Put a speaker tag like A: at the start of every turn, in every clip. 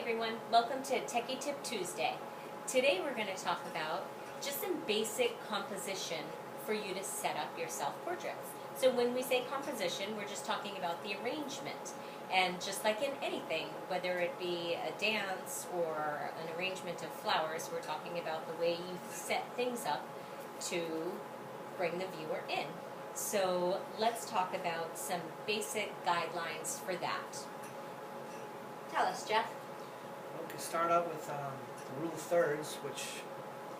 A: everyone, welcome to Techie Tip Tuesday. Today we're going to talk about just some basic composition for you to set up your self-portraits. So when we say composition, we're just talking about the arrangement. And just like in anything, whether it be a dance or an arrangement of flowers, we're talking about the way you set things up to bring the viewer in. So let's talk about some basic guidelines for that. Tell us, Jeff.
B: We can start out with the rule of thirds, which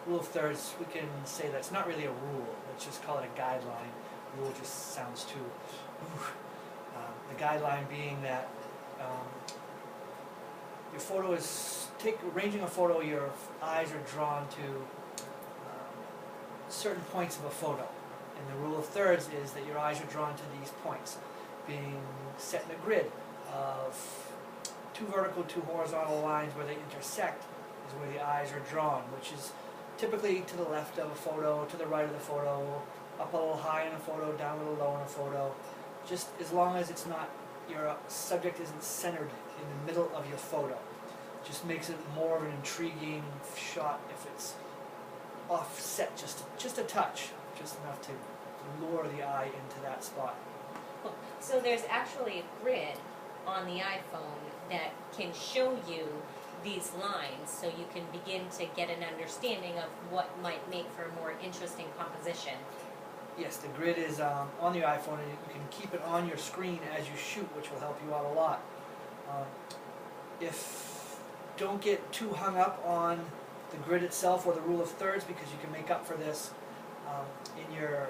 B: rule of thirds, we can say that's not really a rule. Let's just call it a guideline. Rule just sounds too. The guideline being that your photo is arranging a photo. Your eyes are drawn to certain points of a photo, and the rule of thirds is that your eyes are drawn to these points, being set in a grid of two vertical, two horizontal lines where they intersect is where the eyes are drawn, which is typically to the left of a photo, to the right of the photo, up a little high in a photo, down a little low in a photo. Just as long as it's not, your subject isn't centered in the middle of your photo. Just makes it more of an intriguing shot if it's offset just a touch, just enough to lure the eye into that spot.
A: Cool. So there's actually a grid on the iPhone that can show you these lines so you can begin to get an understanding of what might make for a more interesting composition.
B: Yes, the grid is on the iPhone, and you can keep it on your screen as you shoot, which will help you out a lot. Don't get too hung up on the grid itself or the rule of thirds, because you can make up for this in your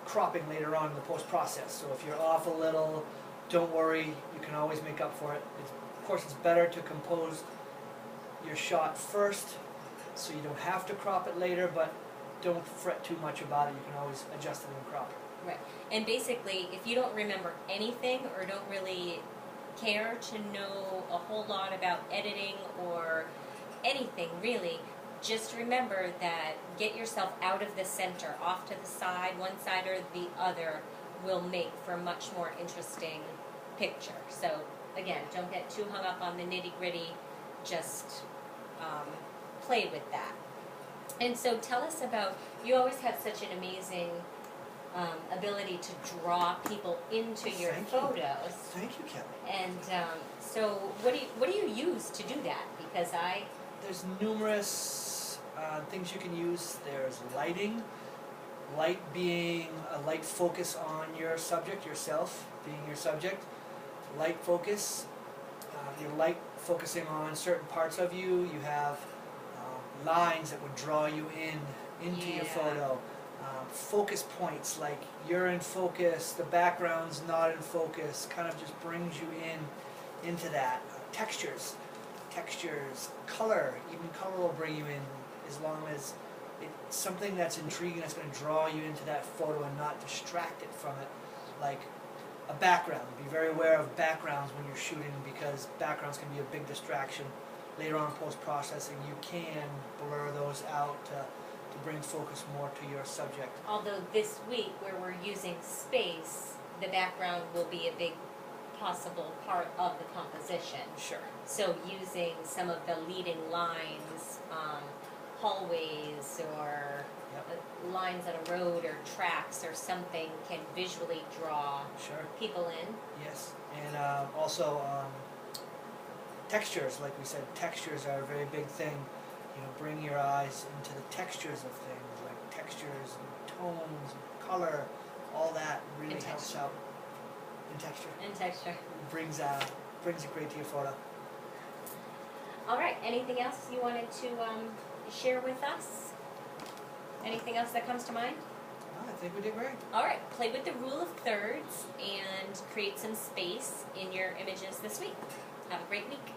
B: cropping later on in the post-process. So if you're off a little, don't worry, you can always make up for it. Of course, it's better to compose your shot first so you don't have to crop it later, but don't fret too much about it. You can always adjust it and crop it.
A: Right. And basically, if you don't remember anything or don't really care to know a whole lot about editing or anything really, just remember that get yourself out of the center, off to the side, one side or the other will make for a much more interesting picture. So again, don't get too hung up on the nitty-gritty, just play with that. And so tell us about, you always have such an amazing ability to draw people into your photos.
B: Thank you, Kelly.
A: And so what do you use to do that? Because
B: there's numerous things you can use. There's lighting, light being a light focus on your subject, yourself being your subject. Light focus, your light focusing on certain parts of you. You have lines that would draw you into your photo. Focus points, like you're in focus, the background's not in focus, kind of just brings you into that. Textures, color, even color will bring you in, as long as it's something that's intriguing, that's going to draw you into that photo and not distract it from it. Like a background, be very aware of backgrounds when you're shooting, because backgrounds can be a big distraction. Later on in post-processing, you can blur those out to bring focus more to your subject.
A: Although this week, where we're using space, the background will be a big possible part of the composition.
B: Sure.
A: So using some of the leading lines, hallways or lines on a road or tracks or something can visually draw people in.
B: Yes, and also textures, like we said, textures are a very big thing. You know, bring your eyes into the textures of things, like textures and tones and color, all that really helps out. In texture.
A: In texture.
B: It brings it great to your photo.
A: All right, anything else you wanted to share with us? Anything else that comes to mind?
B: I think we did great.
A: All right, play with the rule of thirds and create some space in your images this week. Have a great week.